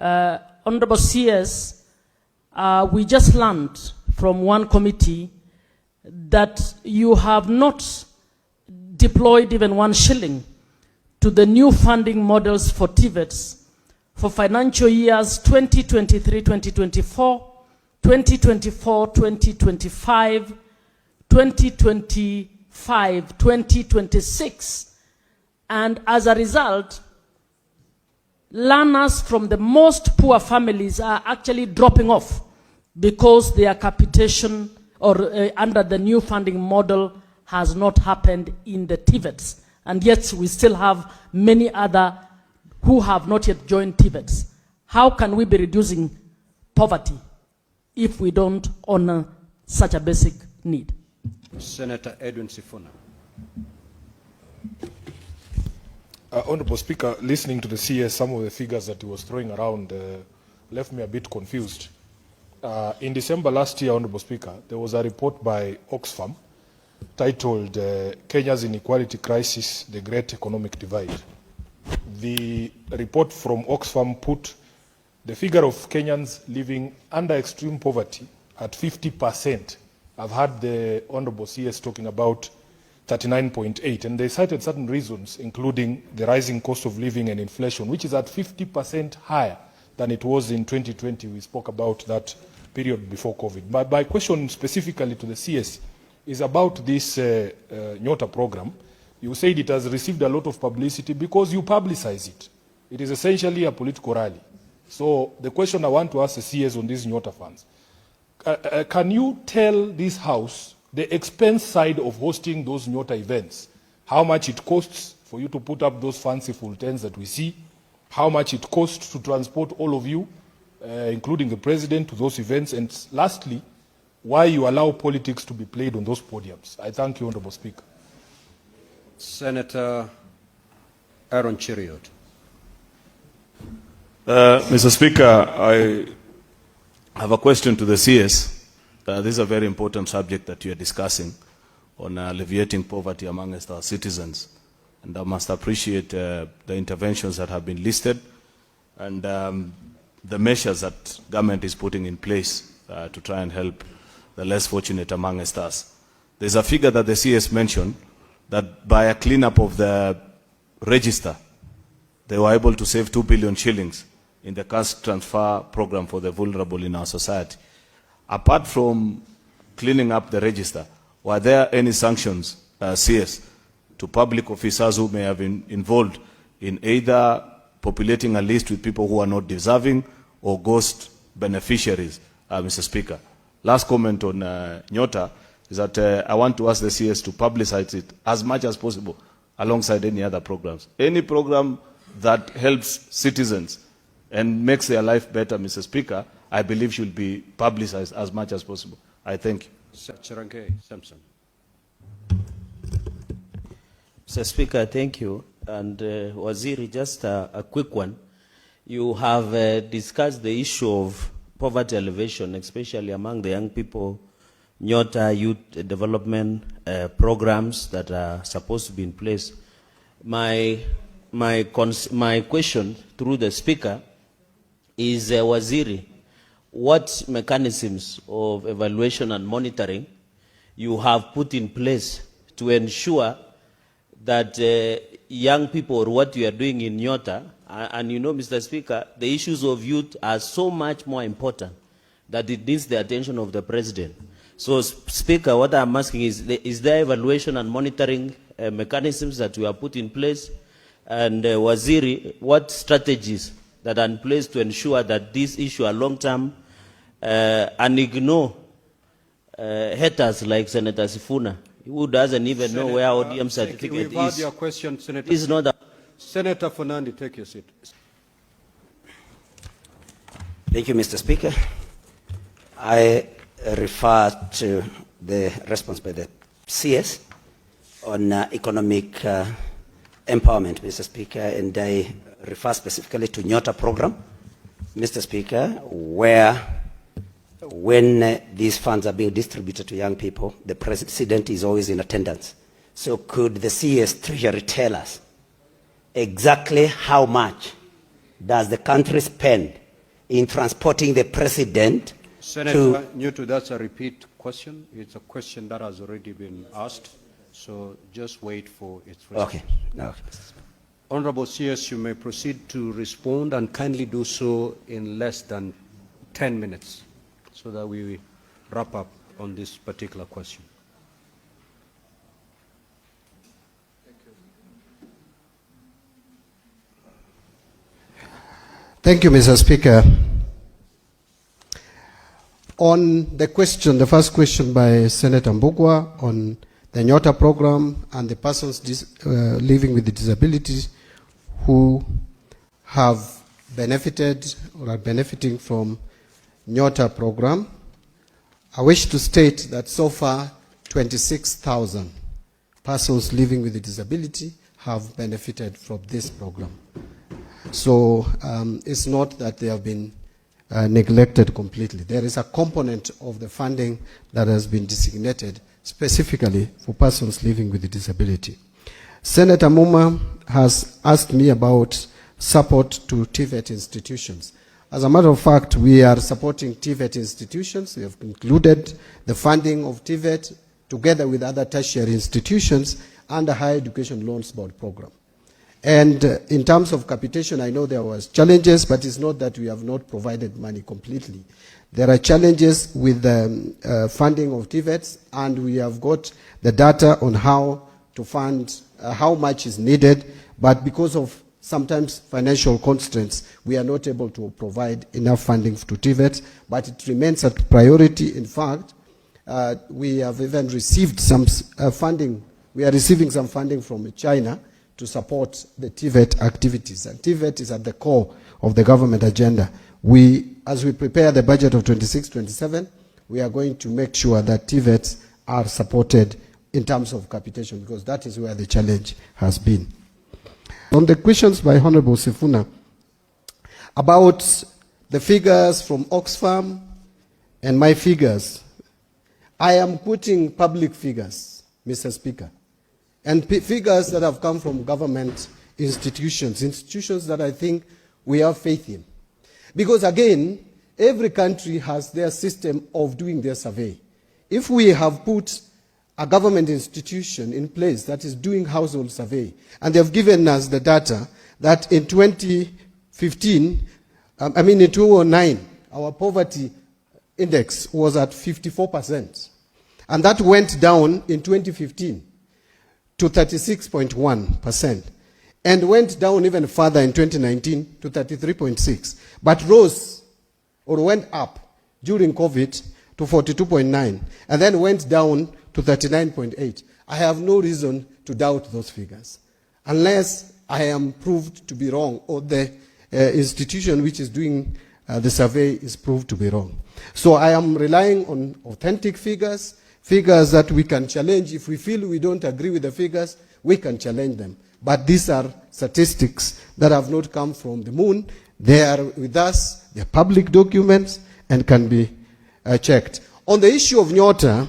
Honorable CS, we just learned from one committee that you have not deployed even 1 shilling to the new funding models for TVETs for financial years 2023-2024, 2024-2025, 2025-2026. And as a result, learners from the most poor families are actually dropping off because their capitation or under the new funding model has not happened in the TVETs. And yet we still have many other who have not yet joined TVETs. How can we be reducing poverty if we don't honor such a basic need? Senator Edwin Sifuna. Honorable Speaker, listening to the CS, some of the figures that he was throwing around left me a bit confused. In December last year, Honorable Speaker, there was a report by Oxfam titled Kenya's Inequality Crisis, the Great Economic Divide. The report from Oxfam put the figure of Kenyans living under extreme poverty at 50%. I've heard the Honorable CS talking about 39.8, and they cited certain reasons, including the rising cost of living and inflation, which is at 50% higher than it was in 2020. We spoke about that period before COVID. My question specifically to the CS is about this Nyota program. You said it has received a lot of publicity because you publicize it. It is essentially a political rally. So the question I want to ask the CS on these Nyota funds, can you tell this House the expense side of hosting those Nyota events? How much it costs for you to put up those fanciful tents that we see? How much it costs to transport all of you, including the President, to those events? And lastly, why you allow politics to be played on those podiums? I thank you, Honorable Speaker. Senator Aaron Cheriot. Mr. Speaker, I have a question to the CS. This is a very important subject that you are discussing on alleviating poverty amongst our citizens. And I must appreciate the interventions that have been listed and the measures that government is putting in place to try and help the less fortunate amongst us. There's a figure that the CS mentioned that by a cleanup of the register, they were able to save 2 billion shillings in the cash transfer program for the vulnerable in our society. Apart from cleaning up the register, were there any sanctions, CS, to public officers who may have been involved in either populating a list with people who are not deserving or ghost beneficiaries, Mr. Speaker? Last comment on Nyota is that I want to ask the CS to publicize it as much as possible alongside any other programs. Any program that helps citizens and makes their life better, Mr. Speaker, I believe should be publicized as much as possible. I thank you. Chirange Samson. Mr. Speaker, thank you. And Waziri, just a quick one. You have discussed the issue of poverty elevation, especially among the young people, Nyota youth development programs that are supposed to be in place. My question through the Speaker is, Waziri, what mechanisms of evaluation and monitoring you have put in place to ensure that young people, or what you are doing in Nyota, and you know, Mr. Speaker, the issues of youth are so much more important that it needs the attention of the President. So, Speaker, what I'm asking is there evaluation and monitoring mechanisms that we have put in place? And Waziri, what strategies that are in place to ensure that this issue are long-term and ignore haters like Senator Sifuna, who doesn't even know where ODM certificate is? We've heard your question, Senator. Is not a Senator Fernandi, take your seat. Thank you, Mr. Speaker. I refer to the response by the CS on economic empowerment, Mr. Speaker, and I refer specifically to Nyota program, Mr. Speaker, where when these funds are being distributed to young people, the President is always in attendance. So could the CS Treasury tell us exactly how much does the country spend in transporting the president Senator Newton, that's a repeat question. It's a question that has already been asked. So just wait for its response. Okay. No. Honorable CS, you may proceed to respond and kindly do so in less than 10 minutes so that we wrap up on this particular question. Thank you, Mr. Speaker. On the question, the first question by Senator Mbugua on the Nyota program and the persons living with disabilities who have benefited or are benefiting from Nyota program, I wish to state that so far 26,000 persons living with a disability have benefited from this program. So it's not that they have been neglected completely. There is a component of the funding that has been designated specifically for persons living with a disability. Senator Muma has asked me about support to TVET institutions. As a matter of fact, we are supporting TVET institutions. We have included the funding of TVET together with other tertiary institutions and the Higher Education Loans Board program. And in terms of capitation, I know there was challenges, but it's not that we have not provided money completely. There are challenges with the funding of TVETs, and we have got the data on how to fund, how much is needed, but because of sometimes financial constraints, we are not able to provide enough funding to TVETs, but it remains a priority. In fact, we have even received some funding. We are receiving some funding from China to support the TVET activities. And TVET is at the core of the government agenda. As we prepare the budget of 26-27, we are going to make sure that TVETs are supported in terms of capitation, because that is where the challenge has been. On the questions by Honorable Sifuna about the figures from Oxfam and my figures, I am putting public figures, Mr. Speaker, and figures that have come from government institutions that I think we have faith in. Because again, every country has their system of doing their survey. If we have put a government institution in place that is doing household survey, and they have given us the data that in 2009, our poverty index was at 54%. And that went down in 2015 to 36.1%, and went down even further in 2019 to 33.6%, but rose or went up during COVID to 42.9%, and then went down to 39.8%. I have no reason to doubt those figures, unless I am proved to be wrong, or the institution which is doing the survey is proved to be wrong. So I am relying on authentic figures, figures that we can challenge. If we feel we don't agree with the figures, we can challenge them. But these are statistics that have not come from the moon. They are with us, they're public documents, and can be checked. On the issue of Nyota,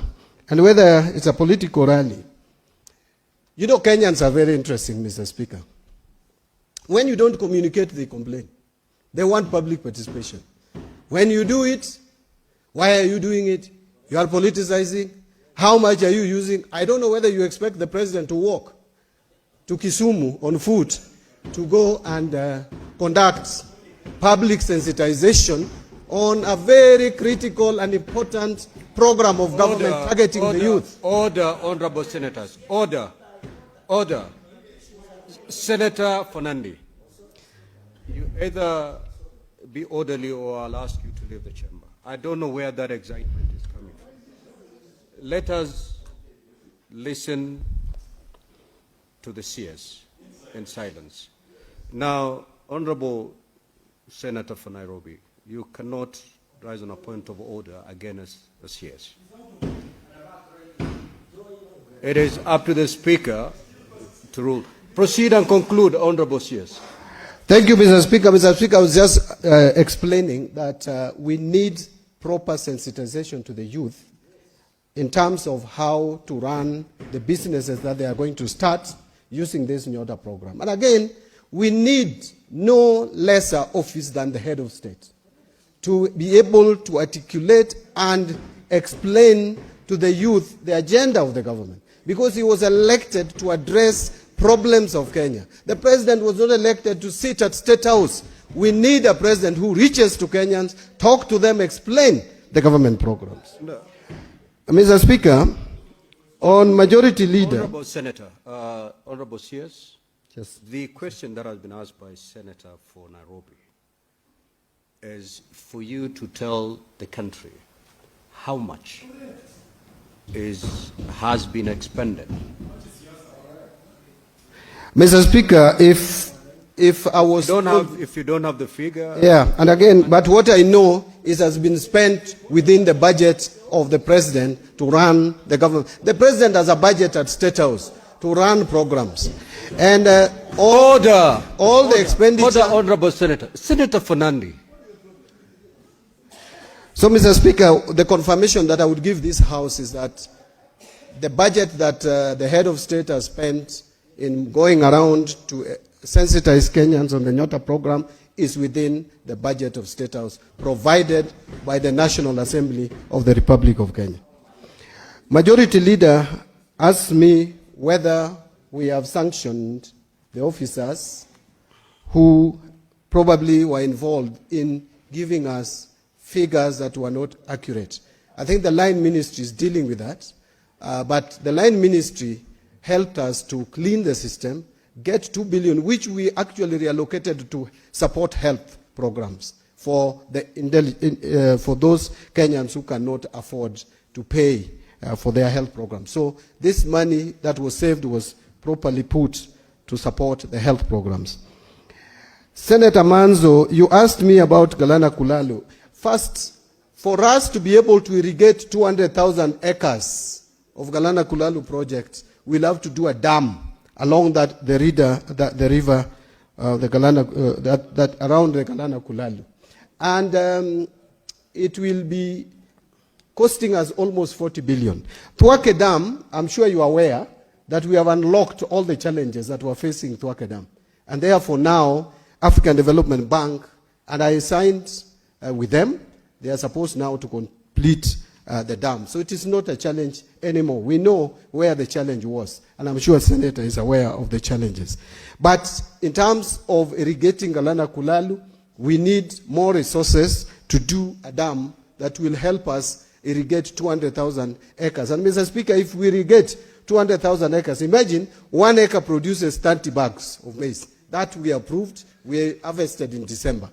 and whether it's a political rally, you know, Kenyans are very interesting, Mr. Speaker. When you don't communicate, they complain. They want public participation. When you do it, why are you doing it? You are politicizing. How much are you using? I don't know whether you expect the president to walk to Kisumu on foot to go and conduct public sensitization on a very critical and important program of government targeting the youth. Order, honorable senators. Order. Order. Senator Fernandi, you either be orderly or I'll ask you to leave the chamber. I don't know where that excitement is coming from. Let us listen to the CS in silence. Now, Honorable Senator for Nairobi, you cannot rise on a point of order against the CS. It is up to the Speaker to rule. Proceed and conclude, Honorable CS. Thank you, Mr. Speaker. Mr. Speaker, I was just explaining that we need proper sensitization to the youth in terms of how to run the businesses that they are going to start using this Nyota program. And again, we need no lesser office than the head of state. to be able to articulate and explain to the youth the agenda of the government, because he was elected to address problems of Kenya. The president was not elected to sit at State House. We need a president who reaches to Kenyans, talk to them, explain the government programs. No. Mr. Speaker, on Majority Leader... Honorable Senator, Honorable CS, Yes. the question that has been asked by Senator for Nairobi is for you to tell the country how much has been expended. Mr. Speaker, if I was... If you don't have the figure... Yeah, and again, but what I know is has been spent within the budget of the president to run the government. The president has a budget at State House to run programs. And all the expenditure... Order, Honorable Senator. Senator Fernandi. So, Mr. Speaker, the confirmation that I would give this House is that the budget that the head of state has spent in going around to sensitize Kenyans on the Nyota program is within the budget of State House provided by the National Assembly of the Republic of Kenya. Majority Leader asked me whether we have sanctioned the officers who probably were involved in giving us figures that were not accurate. I think the line ministry is dealing with that, but the line ministry helped us to clean the system, get 2 billion, which we actually reallocated to support health programs for those Kenyans who cannot afford to pay for their health programs. So this money that was saved was properly put to support the health programs. Senator Manzo, you asked me about Galana Kulalu. First, for us to be able to irrigate 200,000 acres of Galana Kulalu project, we'll have to do a dam along the river, the Galana, that around the Galana Kulalu. And it will be costing us almost 40 billion. Thwake Dam, I'm sure you are aware that we have unlocked all the challenges that were facing Thwake Dam. And therefore now, African Development Bank, and I signed with them, they are supposed now to complete the dam. So it is not a challenge anymore. We know where the challenge was, and I'm sure Senator is aware of the challenges. But in terms of irrigating Galana Kulalu, we need more resources to do a dam that will help us irrigate 200,000 acres. And Mr. Speaker, if we irrigate 200,000 acres, imagine 1 acre produces 30 bags of maize. That we approved, we harvested in December.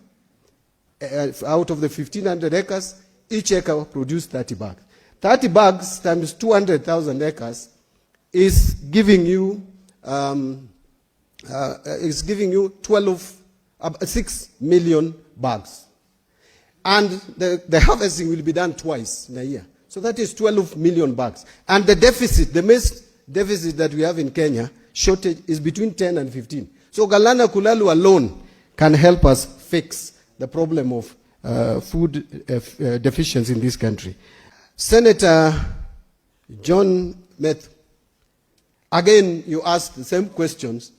Out of the 1,500 acres, each acre produced 30 bags. 30 bags times 200,000 acres is giving you 6 million bags. And the harvesting will be done twice in a year. So that is 12 million bags. And the deficit, the most deficit that we have in Kenya, shortage, is between 10 and 15. So Galana Kulalu alone can help us fix the problem of food deficiency in this country. Senator John Meth, again you asked the same questions.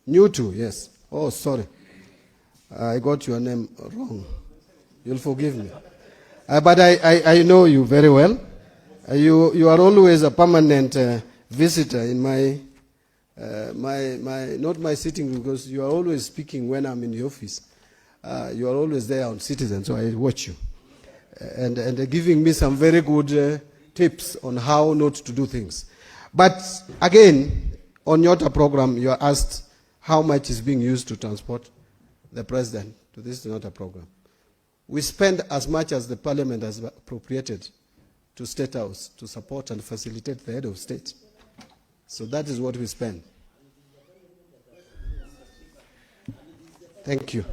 New to, yes. Oh, sorry. I got your name wrong. You'll forgive me. But I know you very well. You are always a permanent visitor in not my sitting room, because you are always speaking when I'm in the office. You are always there on Citizen, so I watch you. And giving me some very good tips on how not to do things. But again, on your program, you are asked how much is being used to transport the president to this Nyota program. We spend as much as the parliament has appropriated to State House to support and facilitate the head of state. So that is what we spend. Thank you.